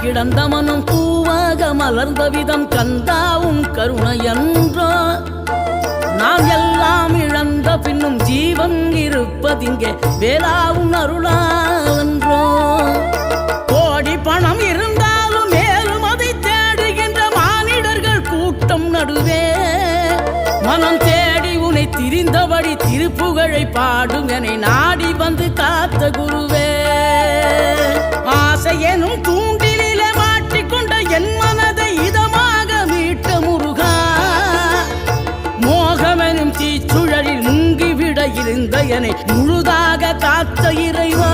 கிடந்த மனம் பூவாக மலர்ந்த விதம் கந்தாவும் கருணையன்றோ நாம் எல்லாம் இழந்த பின்னும் ஜீவன் இருப்பதிங்கே வேளாவும் அருளாவென்றோ கோடி பணம் இருந்தாலும் மேலும் அதை தேடுகின்ற மானிடர்கள் கூட்டம் நடுவே மனம் தேடி உனை திரிந்தபடி திருப்புகழை பாடும் என நாடி வந்து காத்த குருவே ஆசை எனும் தூண்டிலே மாட்டிக்கொண்ட என் மனதை இதமாக மீட்ட முருகா மோகமெனும் தீச்சுழலில் முங்கிவிட இருந்த என்னை முழுதாக காத்த இறைவா